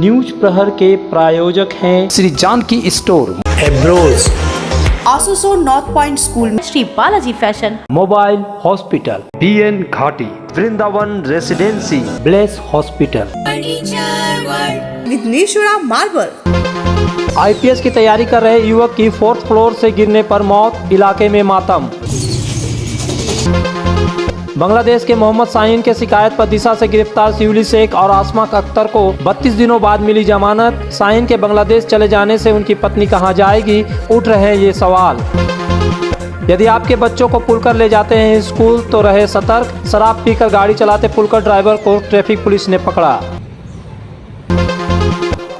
News प्रहर के प्रायोजक हैं श्री जानकी स्टोर, एब्रोज, आसोसोल नॉर्थ पॉइंट स्कूल में Shri Balaji fashion, mobile hospital, BN Ghati, Vrindavan residency, bless hospital, Vighneshwara marble. IPS की तैयारी कर रहे युवक की 4th फ्लोर से गिरने पर मौत, इलाके में मातम। बांग्लादेश के मोहम्मद शाहीन के शिकायत पर दिशा से गिरफ्तार शिवली शेख और आसमा अख्तर को 32 दिनों बाद मिली जमानत। शाहीन के बांग्लादेश चले जाने से उनकी पत्नी कहां जाएगी, उठ रहे हैं ये सवाल। यदि आपके बच्चों को पुलकर ले जाते हैं स्कूल तो रहे सतर्क। शराब पीकर गाड़ी चलाते पुलकर ड्राइवर को ट्रैफिक पुलिस ने पकड़ा।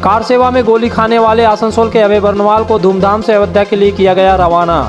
कार सेवा में गोली खाने वाले आसनसोल के अभय बर्नवाल को धूमधाम से अयोध्या के लिए किया गया रवाना।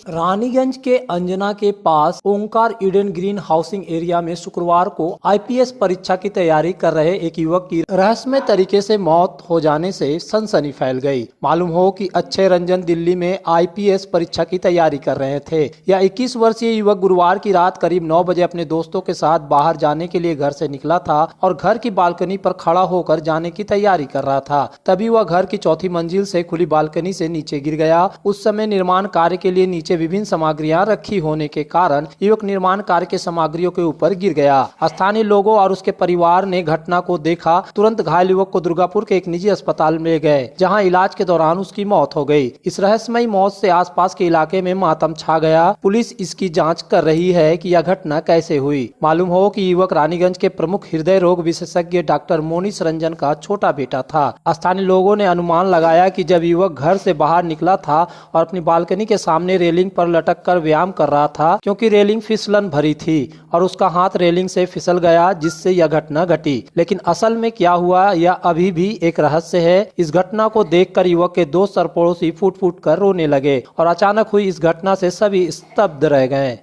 रानीगंज के अंजना के पास ओंकार ईडन ग्रीन हाउसिंग एरिया में शुक्रवार को IPS परीक्षा की तैयारी कर रहे एक युवक की रहस्यमय तरीके से मौत हो जाने से सनसनी फैल गई। मालूम हो कि अक्षय रंजन दिल्ली में IPS परीक्षा की तैयारी कर रहे थे। यह 21 वर्षीय युवक गुरुवार की रात करीब 9 बजे अपने दोस्तों के साथ बाहर जाने के लिए घर से निकला था और घर की बालकनी पर खड़ा होकर जाने की तैयारी कर रहा था। तभी वह घर की 4थी मंजिल से खुली बालकनी से नीचे गिर गया। उस समय निर्माण कार्य के लिए नीचे विभिन्न सामग्रियां रखी होने के कारण युवक निर्माण कार्य के सामग्रियों के ऊपर गिर गया। स्थानीय लोगों और उसके परिवार ने घटना को देखा। तुरंत घायल युवक को दुर्गापुर के एक निजी अस्पताल में गए, जहां इलाज के दौरान उसकी मौत हो गई। इस रहस्यमयी मौत से आसपास के इलाके में मातम छा गया। पुलिस इसकी जांच कर रही है कि यह घटना कैसे हुई। मालूम हो कि युवक रानीगंज के प्रमुख हृदय रोग विशेषज्ञ डॉक्टर मोनिश रंजन का छोटा बेटा था। स्थानीय लोगों ने अनुमान लगाया कि जब युवक घर से बाहर निकला था और अपनी बालकनी के सामने रेलिंग पर लटक कर व्यायाम कर रहा था, क्योंकि रेलिंग फिसलन भरी थी और उसका हाथ रेलिंग से फिसल गया, जिससे यह घटना घटी। लेकिन असल में क्या हुआ यह अभी भी एक रहस्य है। इस घटना को देखकर युवक के दोस्त और पड़ोसी फूट फूट कर रोने लगे और अचानक हुई इस घटना से सभी स्तब्ध रह गए।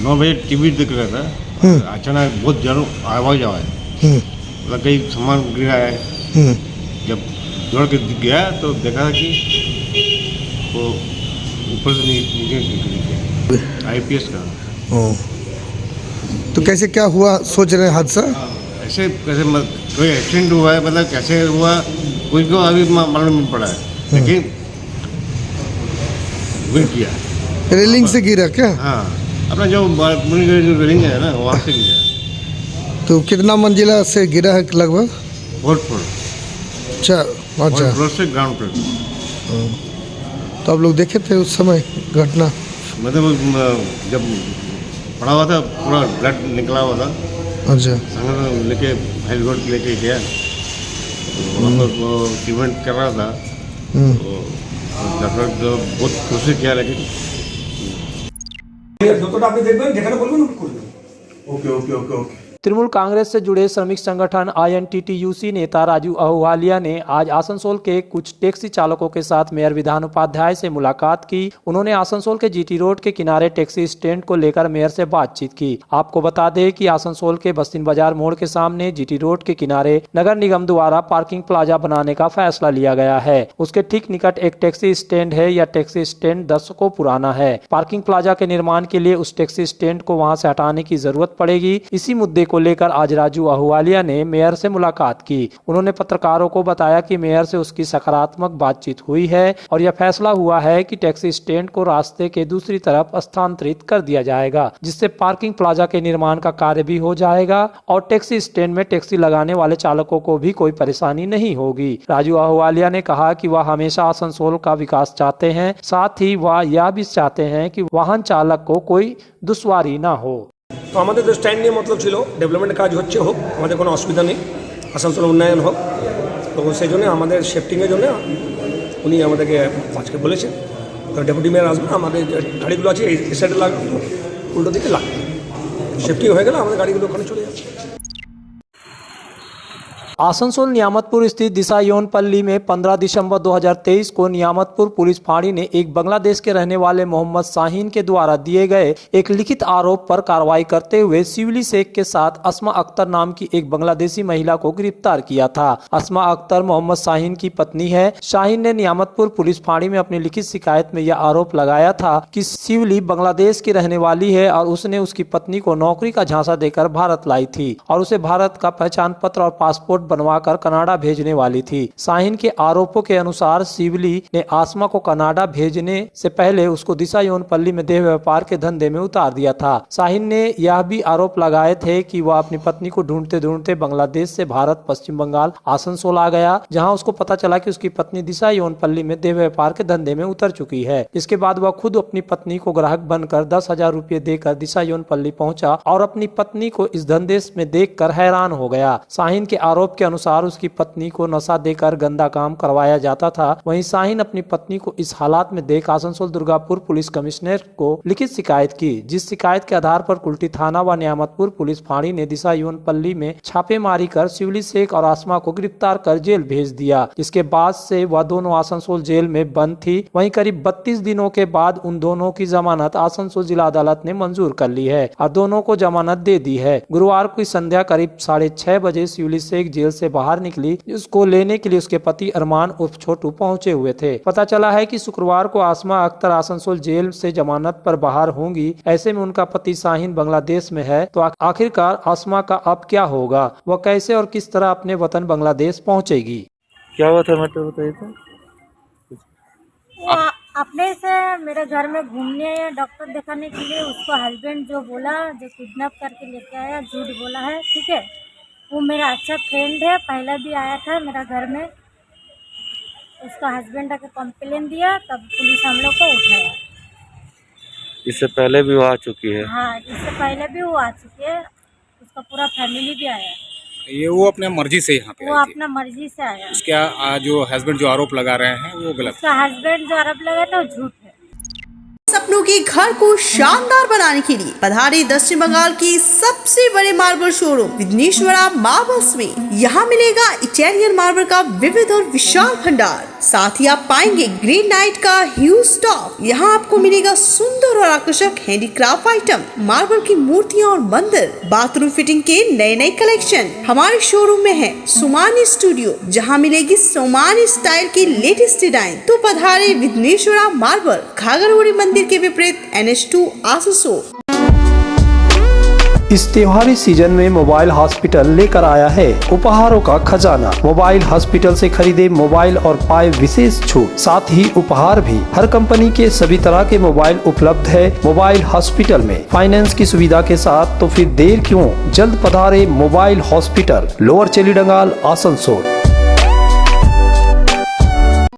नौ बजे टीवी देख रहा था, अचानक बहुत जोर आवाज आया, मतलब कहीं सामान गिरा है। जब दौड़ के गया तो देखा कि वो ऊपर से नीचे गिर IPS का। तो कैसे क्या हुआ सोच रहे हैं हादसा? ऐसे कैसे कोई एक्सीडेंट हुआ है, मतलब कैसे हुआ कोई को अभी मालूम नहीं पड़ा है, लेकिन गिर किया। रेलिंग से गिरा क्या? हाँ, अपना जो रेलिंग है ना वहाँ से गिरा। तो कितना मंजिला से गिरा है लगभग? 4th floor. अच्छा अच्छा। फ्लोर से ग्राउंड पर। तो आप लोग देखे थे उस समय घटना? मतलब जब पड़ा हुआ था पूरा ब्लड निकला हुआ था। अच्छा। संग लेके हेल्थ रोड लेके गया, वहाँ पर वो ट्रीटमेंट कर रहा था। तो डॉक्टर जो बहुत कोशिश किया, लेकिन तृणमूल कांग्रेस से जुड़े श्रमिक संगठन INTTUC नेता राजू अहुवालिया ने आज आसनसोल के कुछ टैक्सी चालकों के साथ मेयर विधान उपाध्याय से मुलाकात की। उन्होंने आसनसोल के GT रोड के किनारे टैक्सी स्टैंड को लेकर मेयर से बातचीत की। आपको बता दें कि आसनसोल के बस्तिन बाजार मोड़ के सामने GT रोड के किनारे नगर निगम द्वारा पार्किंग प्लाजा बनाने का फैसला लिया गया है। उसके ठीक निकट एक टैक्सी स्टैंड है। यह टैक्सी स्टैंड दशकों पुराना है। पार्किंग प्लाजा के निर्माण के लिए उस टैक्सी स्टैंड को वहां से हटाने की जरूरत पड़ेगी। इसी मुद्दे को लेकर आज राजू अहुवालिया ने मेयर से मुलाकात की। उन्होंने पत्रकारों को बताया कि मेयर से उसकी सकारात्मक बातचीत हुई है और यह फैसला हुआ है कि टैक्सी स्टैंड को रास्ते के दूसरी तरफ स्थानांतरित कर दिया जाएगा, जिससे पार्किंग प्लाजा के निर्माण का कार्य भी हो जाएगा और टैक्सी स्टैंड में टैक्सी लगाने वाले चालकों को भी कोई परेशानी नहीं होगी। राजू अहुवालिया ने कहा कि वह हमेशा आसनसोल का विकास चाहते हैं, साथ ही वह यह भी चाहते हैं कि वाहन चालक को कोई दुश्वारी न हो। তো আমাদের তো স্ট্যান্ড নিয়ে মতলব ছিল ডেভেলপমেন্ট কাজ হচ্ছে হোক, আমাদের কোনো অসুবিধা নেই, আসানসোল উন্নয়ন হোক। তো সেই জন্য আমাদের সেফটিংয়ের জন্য উনি আমাদেরকে আজকে বলেছেন ডেপুটি মেয়র আসবেন, আমাদের গাড়িগুলো আছে এই সাইডে লাগবে, উল্টো দিকে লাগবে, সেফটি হয়ে গেলে আমাদের গাড়িগুলো ওখানে চলে যাচ্ছে। आसनसोल नियामतपुर स्थित दिशा यौनपल्ली में 15 दिसंबर 2023 को नियामतपुर पुलिस फाँड़ी ने एक बांग्लादेश के रहने वाले मोहम्मद शाहीन के द्वारा दिए गए एक लिखित आरोप पर कार्रवाई करते हुए शिवली शेख के साथ अस्मा अख्तर नाम की एक बांग्लादेशी महिला को गिरफ्तार किया था। अस्मा अख्तर मोहम्मद शाहीन की पत्नी है। शाहीन ने नियामतपुर पुलिस फाँड़ी में अपनी लिखित शिकायत में यह आरोप लगाया था कि शिवली बांग्लादेश की रहने वाली है और उसने उसकी पत्नी को नौकरी का झांसा देकर भारत लाई थी और उसे भारत का पहचान पत्र और पासपोर्ट बनवाकर कनाडा भेजने वाली थी। शाहीन के आरोपों के अनुसार शिवली ने आसमा को कनाडा भेजने से पहले उसको दिशा यौनपल्ली में देह व्यापार के धंधे में उतार दिया था। शाहीन ने यह भी आरोप लगाए थे कि वह अपनी पत्नी को ढूंढते ढूंढते बांग्लादेश से भारत पश्चिम बंगाल आसनसोल आ गया, जहां उसको पता चला कि उसकी पत्नी दिशा यौनपल्ली में देह व्यापार के धंधे में उतर चुकी है। इसके बाद वह खुद अपनी पत्नी को ग्राहक बनकर 10,000 रुपये देकर दिशा यौनपल्ली पहुंचा और अपनी पत्नी को इस धंधे में देखकर हैरान हो गया। शाहीन के आरोप के अनुसार उसकी पत्नी को नशा देकर गंदा काम करवाया जाता था। वहीं शाहीन अपनी पत्नी को इस हालात में देख आसनसोल दुर्गापुर पुलिस कमिश्नर को लिखित शिकायत की, जिस शिकायत के आधार पर कुल्टी थाना व नियामतपुर पुलिस फाँड़ी ने दिशा यौनपल्ली में छापेमारी कर शिवली शेख और आसमा को गिरफ्तार कर जेल भेज दिया। जिसके बाद से वह दोनों आसनसोल जेल में बंद थी। वहीं करीब 32 दिनों के बाद उन दोनों की जमानत आसनसोल जिला अदालत ने मंजूर कर ली है और दोनों को जमानत दे दी है। गुरुवार को संध्या करीब 6:30 बजे शिवली शेख जेल से बाहर निकली। उसको लेने के लिए उसके पति अरमान उर्फ छोटू पहुंचे हुए थे। पता चला है कि शुक्रवार को आसमा अख्तर आसनसोल जेल से जमानत पर बाहर होंगी। ऐसे में उनका पति शाहीन बांग्लादेश में है, तो आखिरकार आसमा का अब क्या होगा, वह कैसे और किस तरह अपने वतन बांग्लादेश पहुंचेगी। क्या हुआ था मैटर बताइए तो। वो अपने से मेरे घर में घूमने आया डॉक्टर दिखाने के लिए। उसको हस्बैंड जो बोला, जो किडनैप करके लेके आया, झूठ बोला है, ठीक है। वो मेरा अच्छा फ्रेंड है, पहले भी आया था मेरा घर में। उसका हस्बैंड आके कंप्लेन दिया, तब पुलिस हम लोग को उठाया। इससे पहले भी वो आ चुकी है? हाँ, इससे पहले भी वो आ चुकी है। उसका पूरा फैमिली भी आया। ये वो अपने मर्जी से यहाँ पे वो आई थी। अपना मर्जी से आया। उसका जो हस्बैंड जो आरोप लगा रहे हैं वो गलत। उसका हस्बैंड जो आरोप लगा था वो झूठ है। सपनों के घर को शानदार बनाने के लिए पधारे दक्षिण बंगाल की सबसे बड़े मार्बल शोरूम विघ्नेश्वरा मार्बल्स में। यहाँ मिलेगा इटालियन मार्बल का विविध और विशाल भंडार। साथ ही आप पाएंगे ग्रेनाइट का ह्यूज स्टॉक। यहाँ आपको मिलेगा सुंदर और आकर्षक हैंडीक्राफ्ट आइटम, मार्बल की मूर्तियाँ और मंदिर, बाथरूम फिटिंग के नए नए कलेक्शन। हमारे शोरूम में है सोमानी स्टूडियो, जहाँ मिलेगी सोमानी स्टाइल की लेटेस्ट डिजाइन। तो पधारे विघ्नेश्वरा मार्बल, घाघरगुड़ी मंदिर के विपरीत NH2 आसनसोल। इस त्योहारी सीजन में मोबाइल हॉस्पिटल लेकर आया है उपहारों का खजाना। मोबाइल हॉस्पिटल से खरीदे मोबाइल और पाए विशेष छूट, साथ ही उपहार भी। हर कंपनी के सभी तरह के मोबाइल उपलब्ध है मोबाइल हॉस्पिटल में, फाइनेंस की सुविधा के साथ। तो फिर देर क्यों, जल्द पधारे mobile hospital, lower Chelidangal, Asansol.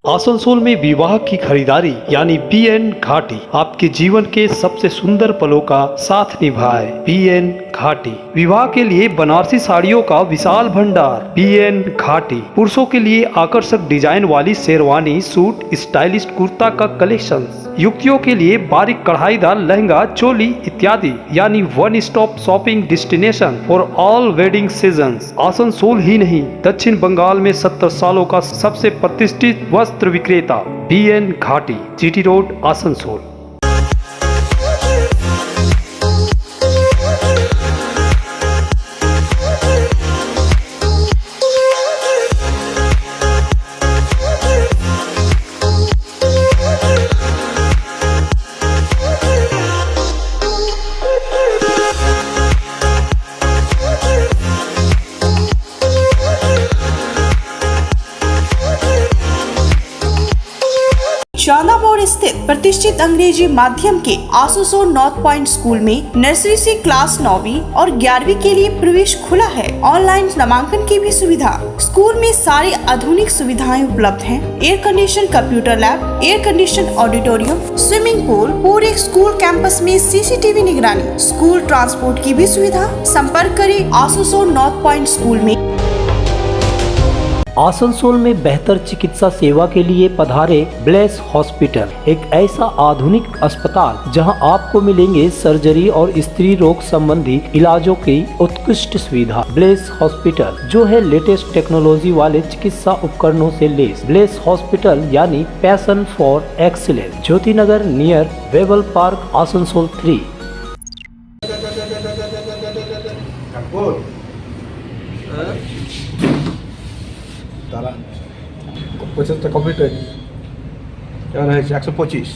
Asansol में विवाह की खरीदारी यानी BN घाटी आपके जीवन के सबसे सुंदर पलों का साथ निभाए। BN घाटी विवाह के लिए बनारसी साड़ियों का विशाल भंडार। BN घाटी पुरुषों के लिए आकर्षक डिजाइन वाली शेरवानी, सूट, स्टाइलिश कुर्ता का कलेक्शन, युवतियों के लिए बारीक कढ़ाईदार लहंगा, चोली इत्यादि, यानी one stop shopping destination for all wedding seasons. Asansol ही नहीं, दक्षिण बंगाल में 70 सालों का सबसे प्रतिष्ठित वस्त्र विक्रेता BN घाटी, GT रोड, आसनसोल। चांदामोड़ स्थित प्रतिष्ठित अंग्रेजी माध्यम के आसनसोल नॉर्थ पॉइंट स्कूल में नर्सरी से क्लास 9वीं और 11वीं के लिए प्रवेश खुला है। ऑनलाइन नामांकन की भी सुविधा। स्कूल में सारी आधुनिक सुविधाएं उपलब्ध हैं। Air condition computer lab, air condition auditorium, swimming pool, पूरे स्कूल कैंपस में CCTV निगरानी, स्कूल ट्रांसपोर्ट की भी सुविधा। संपर्क करें आसनसोल नॉर्थ पॉइंट स्कूल में। आसनसोल में बेहतर चिकित्सा सेवा के लिए पधारे ब्लेस हॉस्पिटल, एक ऐसा आधुनिक अस्पताल जहां आपको मिलेंगे सर्जरी और स्त्री रोग संबंधी इलाजों की उत्कृष्ट सुविधा। ब्लेस हॉस्पिटल जो है लेटेस्ट टेक्नोलॉजी वाले चिकित्सा उपकरणों से लेस। ब्लेस हॉस्पिटल यानी passion for excellence, Jyoti Nagar near Webel park, Asansol 3। তারা 50টা কমপ্লিট হয়নি, এবার হয়েছে 125।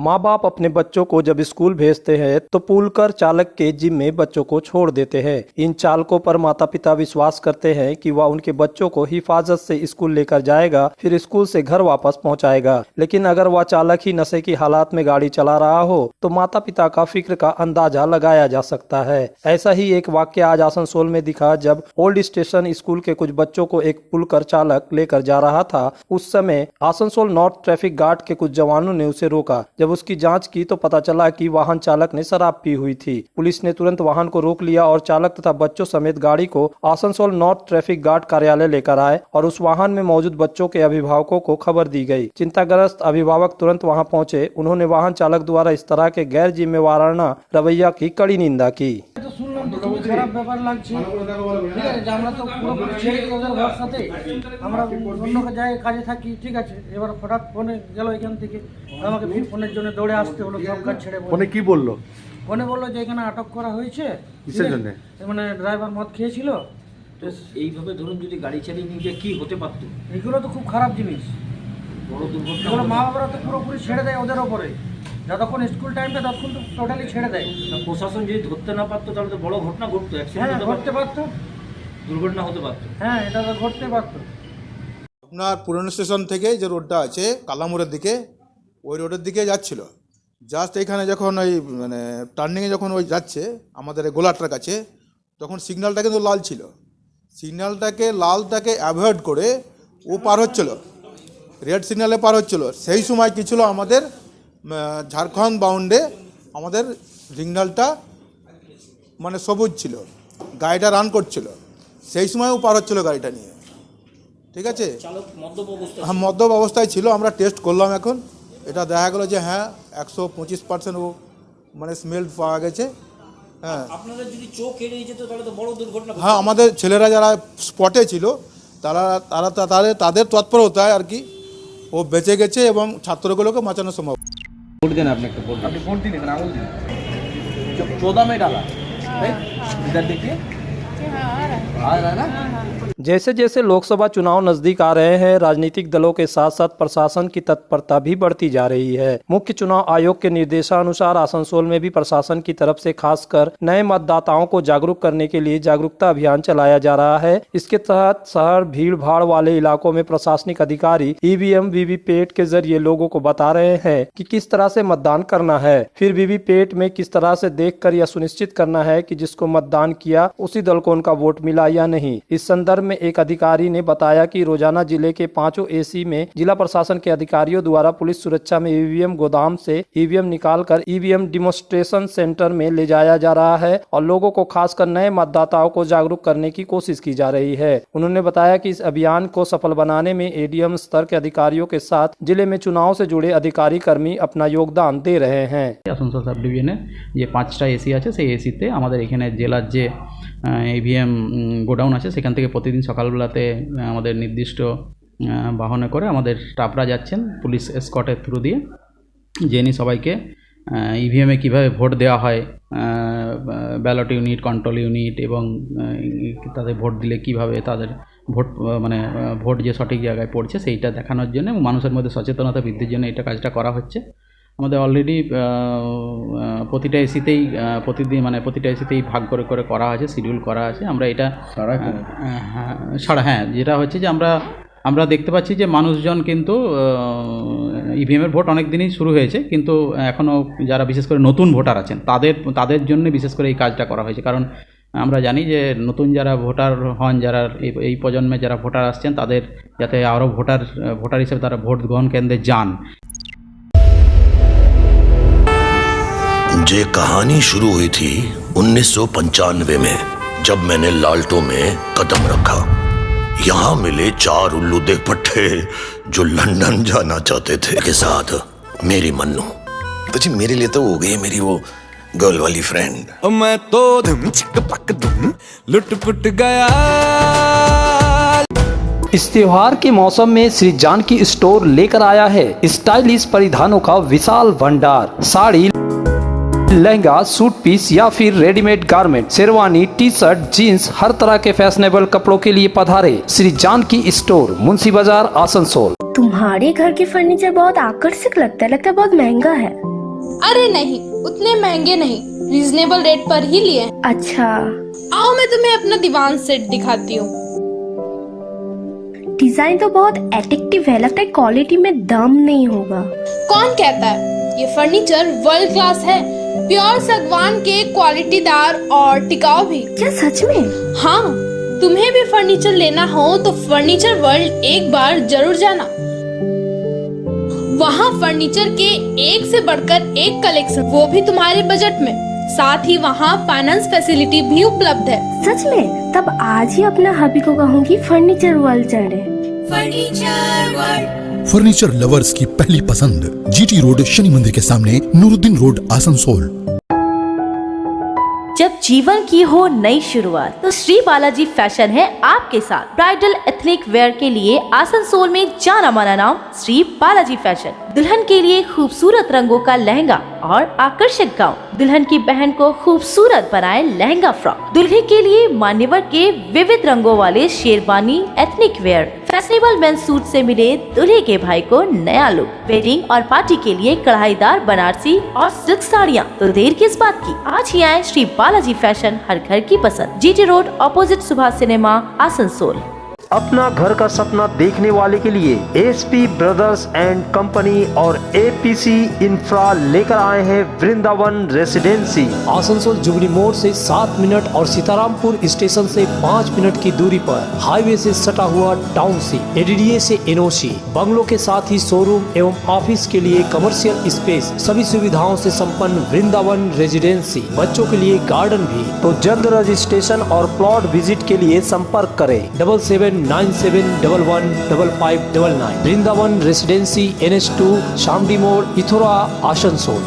माँ बाप अपने बच्चों को जब स्कूल भेजते हैं तो पुलकर चालक के जिम्मे बच्चों को छोड़ देते हैं। इन चालकों पर माता पिता विश्वास करते हैं कि वह उनके बच्चों को हिफाजत से स्कूल लेकर जाएगा, फिर स्कूल से घर वापस पहुंचाएगा। लेकिन अगर वह चालक ही नशे की हालात में गाड़ी चला रहा हो तो माता पिता का फिक्र का अंदाजा लगाया जा सकता है। ऐसा ही एक वाक्य आज आसनसोल में दिखा जब ओल्ड स्टेशन स्कूल के कुछ बच्चों को एक पुलकर चालक लेकर जा रहा था। उस समय आसनसोल नॉर्थ ट्रैफिक गार्ड के कुछ जवानों ने उसे रोका। जब उसकी जांच की तो पता चला कि वाहन चालक ने शराब पी हुई थी। पुलिस ने तुरंत वाहन को रोक लिया और चालक तथा बच्चों समेत गाड़ी को आसनसोल नॉर्थ ट्रैफिक गार्ड कार्यालय लेकर आए और उस वाहन में मौजूद बच्चों के अभिभावकों को खबर दी गई। चिंताग्रस्त अभिभावक तुरंत वहां पहुंचे। उन्होंने वाहन चालक द्वारा इस तरह के गैर जिम्मेवाराना रवैया की कड़ी निंदा की। শুনলাম তো খুব খারাপ ব্যাপার লাগছে, ঠিক আছে, যে আমরা তো পুরোপুরি ছেড়ে দিই ওদের ভরসাতে, আমরা অন্য জায়গায় কাজে থাকি, ঠিক আছে। এবার হঠাৎ ফোনে গেল এখান থেকে, আমাকে ফির ফোনের জন্য দৌড়ে আসতে হলো সব কাজ ছেড়ে। ফোনে কি বললো? ফোনে বললো যে এখানে আটক করা হয়েছে, কিসের জন্য? মানে ড্রাইভার মদ খেয়েছিল। তো এইভাবে ধরুন যদি গাড়ি চালিয়ে নিয়ে গিয়ে কী হতে পারতো? এগুলো তো খুব খারাপ জিনিস, বড় দুর্ঘটনা। এগুলো মা বাবারা তো পুরোপুরি ছেড়ে দেয় ওদের ওপরে, যতক্ষণ স্কুল টাইমটা ততক্ষণ তো টোটালি ছেড়ে দেয়। প্রশাসন যদি ধরতে না পারতো তাহলে তো বড় ঘটনা ঘটতো, হ্যাঁ অ্যাক্সিডেন্ট ঘটতে পারতো, দুর্ঘটনা হতে পারতো। হ্যাঁ এটা তো ঘটতে পারতো। আপনার পুরনো স্টেশন থেকে যে রোডটা আছে কালামোড়ের দিকে, ওই রোডের দিকে যাচ্ছিল। জাস্ট এখানে যখন ওই মানে টার্নিংয়ে যখন ওই যাচ্ছে আমাদের গোলাটার কাছে, তখন সিগন্যালটা কিন্তু লাল ছিল। লালটাকে অ্যাভয়েড করে ও পার হচ্ছিল, রেড সিগন্যালে পার হচ্ছিল। সেই সময় কী ছিল, আমাদের ঝাড়খণ্ড বাউন্ডে আমাদের সিগন্যালটা মানে সবুজ ছিল, গাড়িটা রান করছিল। সেই সময় ও পার হচ্ছিল গাড়িটা নিয়ে, ঠিক আছে। হ্যাঁ মদ্যপ অবস্থায় ছিল। আমরা টেস্ট করলাম এখন, এটা দেখা গেলো যে হ্যাঁ 125% ও মানে স্মেল পাওয়া গেছে। হ্যাঁ আপনাদের যদি চোখ এড়িয়ে যেত তাহলে তো বড় দুর্ঘটনা। হ্যাঁ আমাদের ছেলেরা যারা স্পটে ছিল তাদের তৎপরতায় আর কি ও বেঁচে গেছে এবং ছাত্রগুলোকে বাঁচানো সম্ভব। वोट देना आपने আপনি ভোট দিন, এখানে আঙুল দিন। 14 में डाला, इधर देखिए आ रहा है ना। जैसे जैसे लोकसभा चुनाव नजदीक आ रहे हैं, राजनीतिक दलों के साथ साथ प्रशासन की तत्परता भी बढ़ती जा रही है। मुख्य चुनाव आयोग के निर्देशानुसार आसनसोल में भी प्रशासन की तरफ से खासकर नए मतदाताओं को जागरूक करने के लिए जागरूकता अभियान चलाया जा रहा है। इसके तहत शहर भीड़ भाड़ वाले इलाकों में प्रशासनिक अधिकारी ईवीएम वीवीपैट के जरिए लोगों को बता रहे हैं कि किस तरह से मतदान करना है, फिर वीवीपैट में किस तरह से देखकर यह सुनिश्चित करना है कि जिसको मतदान किया उसी दल को उनका वोट मिला या नहीं। इस संदर्भ में एक अधिकारी ने बताया कि रोजाना जिले के 5 एसी में जिला प्रशासन के अधिकारियों द्वारा पुलिस सुरक्षा में ईवीएम गोदाम से ईवीएम निकालकर ईवीएम डिमोन्स्ट्रेशन सेंटर में ले जाया जा रहा है और लोगों को खासकर नए मतदाताओं को जागरूक करने की कोशिश की जा रही है। उन्होंने बताया कि इस अभियान को सफल बनाने में एडीएम स्तर के अधिकारियों के साथ जिले में चुनाव से जुड़े अधिकारी कर्मी अपना योगदान दे रहे हैं। आसनसोल सब डिविजने যে 5টা এসি আছে সেই এসিতে আমাদের এখানে জেলার যে ইভিএম গোডাউন আছে সেখান থেকে প্রতিদিন সকালবেলাতে আমাদের নির্দিষ্ট বাহনে করে আমাদের স্টাফরা যাচ্ছেন পুলিশ এসকর্টের থ্রু দিয়ে, জেনে সবাইকে ইভিএমে কীভাবে ভোট দেওয়া হয়, ব্যালট ইউনিট, কন্ট্রোল ইউনিট এবং তাদের ভোট দিলে কীভাবে তাদের ভোট মানে ভোট যে সঠিক জায়গায় পড়ছে সেইটা দেখানোর জন্য এবং মানুষের মধ্যে সচেতনতা বৃদ্ধির জন্য এটা কাজটা করা হচ্ছে। আমাদের অলরেডি প্রতিটা এসিতেই প্রতিদিন মানে প্রতিটা এসিতেই ভাগ করে করে করা আছে, শিডিউল করা আছে। আমরা এটা হ্যাঁ যেটা হচ্ছে যে আমরা দেখতে পাচ্ছি যে মানুষজন কিন্তু ইভিএমের ভোট অনেক দিনই শুরু হয়েছে, কিন্তু এখনও যারা বিশেষ করে নতুন ভোটার আছেন তাদের জন্য বিশেষ করে এই কাজটা করা হয়েছে। কারণ আমরা জানি যে নতুন যারা ভোটার হন, যারা এই প্রজন্মে যারা ভোটার আসছেন তাদের যাতে আরও ভোটার হিসেবে তারা ভোট গ্রহণ কেন্দ্রে যান। ये कहानी शुरू हुई थी 1995 में, जब मैंने लालटो में कदम रखा, यहाँ मिले 4 उल्लू देख पट्टे जो लंदन जाना चाहते थे के साथ मेरी मन्नू। तो जी मेरे लिए तो हो गई मेरी वो गर्ल वाली फ्रेंड। मैं तो धुम चिक पक धुम लुट पुट गया। इस त्योहार के मौसम में श्री जानकी स्टोर लेकर आया है स्टाइलिश परिधानों का विशाल भंडार। साड़ी, लहंगा, सूट पीस या फिर readymade garment, sherwani, T shirt, jeans, हर तरह के फैशनेबल कपड़ों के लिए पधारे श्री जानकी स्टोर, मुंशी बाजार, आसनसोल। तुम्हारे घर के फर्नीचर बहुत आकर्षक लगता है बहुत महंगा है। अरे नहीं, उतने महंगे नहीं, रीजनेबल रेट पर ही लिए। अच्छा, आओ मैं तुम्हें अपना दीवान सेट दिखाती हूँ। डिजाइन तो बहुत एट्रैक्टिव है, लगता है क्वालिटी में दम नहीं होगा। कौन कहता है? ये फर्नीचर वर्ल्ड क्लास है, प्योर सागवान के, क्वालिटीदार और टिकाऊ भी। क्या सच में? हाँ, तुम्हें भी फर्नीचर लेना हो तो फर्नीचर वर्ल्ड एक बार जरूर जाना। वहाँ फर्नीचर के एक से बढ़कर एक कलेक्शन, वो भी तुम्हारे बजट में। साथ ही वहाँ फाइनेंस फैसिलिटी भी उपलब्ध है। सच में? तब आज ही अपना हबी को कहूँगी फर्नीचर वर्ल्ड चढ़े। फर्नीचर वर्ल्ड, फर्नीचर लवर्स की पहली पसंद, जीटी रोड, शनि मंदिर के सामने, नूरुद्दीन रोड, आसनसोल। जब जीवन की हो नई शुरुआत तो श्री बालाजी फैशन है आपके साथ। ब्राइडल एथनिक वेयर के लिए आसनसोल में जाना माना नाम श्री बालाजी फैशन। दुल्हन के लिए खूबसूरत रंगों का लहंगा और आकर्षक गाउन, दुल्हन की बहन को खूबसूरत बनाए लहंगा फ्रॉक, दुल्हे के लिए मान्यवर के विविध रंगों वाले sherwani, ethnic wear, fashionable main suit से मिले दूल्हे के भाई को नया लुक, वेडिंग और पार्टी के लिए कढ़ाईदार बनारसी और सिल्क साड़ियाँ। तो देर किस बात की, आज ही आए श्री बालाजी फैशन, हर घर की पसंद, GT road, opposite Subhash cinema, Asansol. अपना घर का सपना देखने वाले के लिए एसपी ब्रदर्स एंड कंपनी और एपीसी इंफ्रा लेकर आए हैं वृंदावन रेसिडेंसी। आसनसोल जुबली मोड़ से 7 मिनट और सीतारामपुर स्टेशन से 5 मिनट की दूरी पर हाईवे से सटा हुआ टाउनशिप, एडीडीए से एनओसी, बंगलों के साथ ही शोरूम एवं ऑफिस के लिए कमर्शियल स्पेस, सभी सुविधाओं से संपन्न वृंदावन रेसिडेंसी। बच्चों के लिए गार्डन भी। तो जल्द रजिस्ट्रेशन और प्लॉट विजिट के लिए संपर्क करें 7797115599। वृंदावन रेसिडेंसी, NH2, शामडी मोड़, इथोरा, आसनसोल।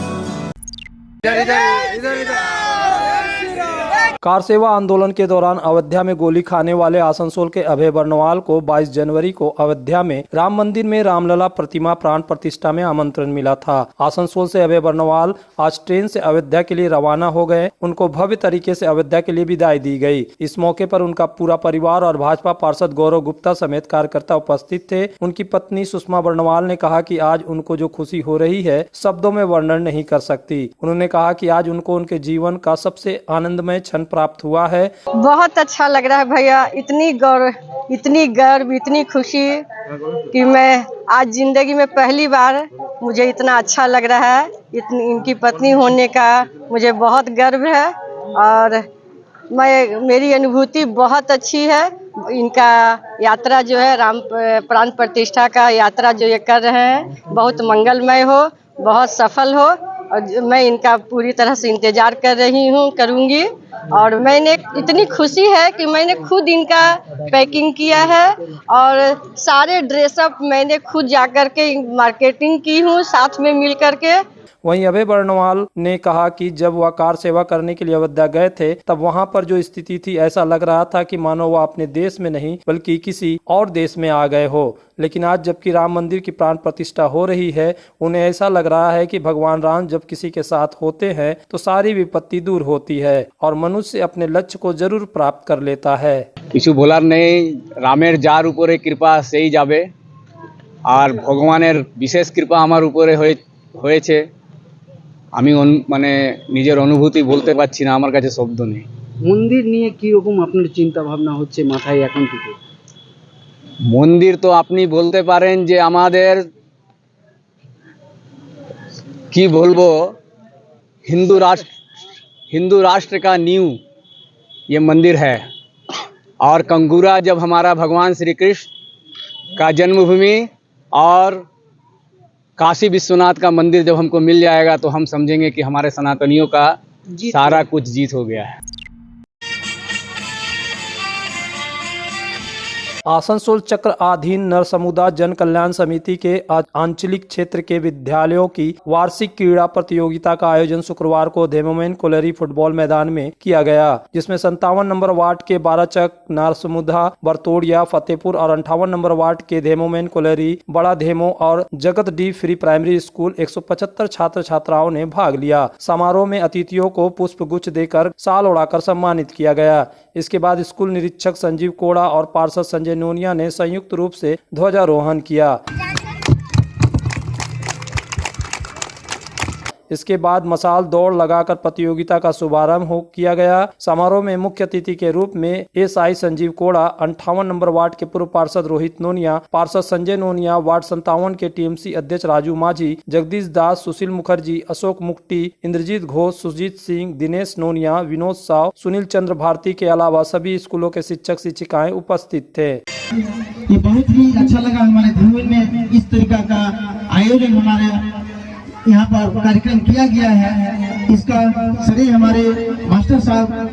कार सेवा आंदोलन के दौरान अयोध्या में गोली खाने वाले आसनसोल के अभय बर्नवाल को 22 जनवरी को अयोध्या में राम मंदिर में रामलला प्रतिमा प्राण प्रतिष्ठा में आमंत्रण मिला था। आसनसोल से अभय बर्नवाल आज ट्रेन से अयोध्या के लिए रवाना हो गए। उनको भव्य तरीके से अयोध्या के लिए विदाई दी गई। इस मौके पर उनका पूरा परिवार और भाजपा पार्षद गौरव गुप्ता समेत कार्यकर्ता उपस्थित थे। उनकी पत्नी सुषमा बर्नवाल ने कहा कि आज उनको जो खुशी हो रही है शब्दों में वर्णन नहीं कर सकती। उन्होंने कहा कि आज उनको उनके जीवन का सबसे आनंदमय क्षण प्राप्त हुआ है। बहुत अच्छा लग रहा है भैया, इतनी गर्व, इतनी खुशी कि मैं आज जिंदगी में पहली बार मुझे इतना अच्छा लग रहा है। इनकी पत्नी होने का मुझे बहुत गर्व है और मेरी अनुभूति बहुत अच्छी है। इनका यात्रा जो है राम प्राण प्रतिष्ठा का यात्रा जो ये कर रहे हैं बहुत मंगलमय हो, बहुत सफल हो और मैं इनका पूरी तरह से इंतजार कर रही हूँ, करूँगी। और मैंने इतनी खुशी है कि मैंने खुद इनका पैकिंग किया है और सारे ड्रेसअप मैंने खुद जाकर के मार्केटिंग की हूँ साथ में मिल करके। वहीं अभय बर्नवाल ने कहा कि जब वह कार सेवा करने के लिए अयोध्या गए थे तब वहां पर जो स्थिति थी ऐसा लग रहा था कि मानो वह अपने देश में नहीं बल्कि किसी और देश में आ गए हो। लेकिन आज जबकि राम मंदिर की प्राण प्रतिष्ठा हो रही है उन्हें ऐसा लग रहा है कि भगवान राम जब किसी के साथ होते हैं तो सारी विपत्ति दूर होती है और मनुष्य अपने लक्ष्य को जरूर प्राप्त कर लेता है। কিছু বলার নেই, রামের যার উপরে কৃপা সেই যাবে আর ভগবানের বিশেষ কৃপা আমার উপরে হয়েছে। আমি মানে নিজের অনুভূতি বলতে পারছি না, আমার কাছে শব্দ নেই। মন্দির নিয়ে কি রকম আপনার চিন্তা ভাবনা হচ্ছে মাথায় এখন থেকে? মন্দির তো আপনি বলতে পারেন যে আমাদের কি বলবো हिंदू राष्ट्र का नींव ये मंदिर है। और कंगूरा जब हमारा भगवान श्री कृष्ण का जन्मभूमि और काशी विश्वनाथ का मंदिर जब हमको मिल जाएगा तो हम समझेंगे कि हमारे सनातनियों का सारा कुछ जीत हो गया है। आसनसोल चक्र अधीन नरसमुदा जन कल्याण समिति के आंचलिक क्षेत्र के विद्यालयों की वार्षिक क्रीड़ा प्रतियोगिता का आयोजन शुक्रवार को धेमोमेन कोलेरी फुटबॉल मैदान में किया गया, जिसमें 57 नंबर वार्ड के बाराचक, नरसमुदा, बरतोड़िया, फतेहपुर और 58 नंबर वार्ड के धेमोमेन कोलेरी, बड़ा धेमो और जगत डी फ्री प्राइमरी स्कूल 175 छात्र छात्राओं ने भाग लिया। समारोह में अतिथियों को पुष्प गुच्छ देकर शाल उड़ाकर सम्मानित किया गया। इसके बाद स्कूल निरीक्षक संजीव कोड़ा और पार्षद संजय नोनिया ने संयुक्त रूप से ध्वजारोहण किया। इसके बाद मसाल दौड़ लगाकर प्रतियोगिता का शुभारंभ किया गया। समारोह में मुख्य अतिथि के रूप में एसआई संजीव कोड़ा, 58 नंबर वार्ड के पूर्व पार्षद रोहित नोनिया, पार्षद संजय नोनिया, वार्ड 57 के टीएमसी अध्यक्ष राजू माझी, जगदीश दास, सुशील मुखर्जी, अशोक मुक्ति, इंद्रजीत घोष, सुजीत सिंह, दिनेश नोनिया, विनोद साव, सुनील चंद्र भारती के अलावा सभी स्कूलों के शिक्षक शिक्षिकाएं उपस्थित थे। ये बहुत ही अच्छा लगा हमारे धनवेल में इस तरीका का आयोजन हमारे यहाँ पर कार्यक्रम किया गया है। इसका श्रेय हमारे मास्टर साहब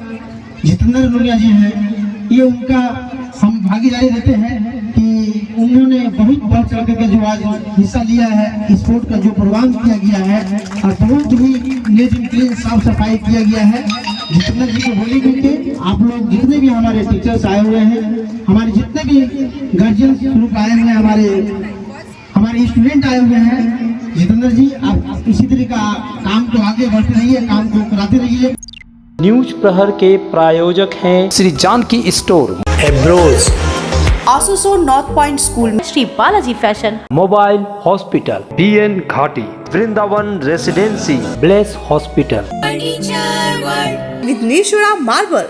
जितेंद्र नोनिया जी हैं। ये उनका हम भागीदारी देते हैं कि उन्होंने बहुत बढ़ चढ़ करके जो आज हिस्सा लिया है, स्पोर्ट का जो प्रोग्राम किया गया है और बहुत ही नीट एंड क्लीन साफ सफाई किया गया है। जितेंद्र जी को बोलेंगे कि आप लोग जितने भी हमारे टीचर्स आए हुए हैं, हमारे जितने भी गार्जियंस ग्रुप आए हुए हैं, हमारे स्टूडेंट आए हुए हैं, जितेंद्र जी आप इसी तरह का काम को आगे बढ़ते रहिए, काम को कराते रहिए। न्यूज प्रहर के प्रायोजक हैं श्री जानकी स्टोर, एब्रोज, आसनसोल नॉर्थ पॉइंट स्कूल में Shri Balaji fashion, mobile hospital, BN Ghati, Vrindavan residency, bless hospital, Vighneshwara marble,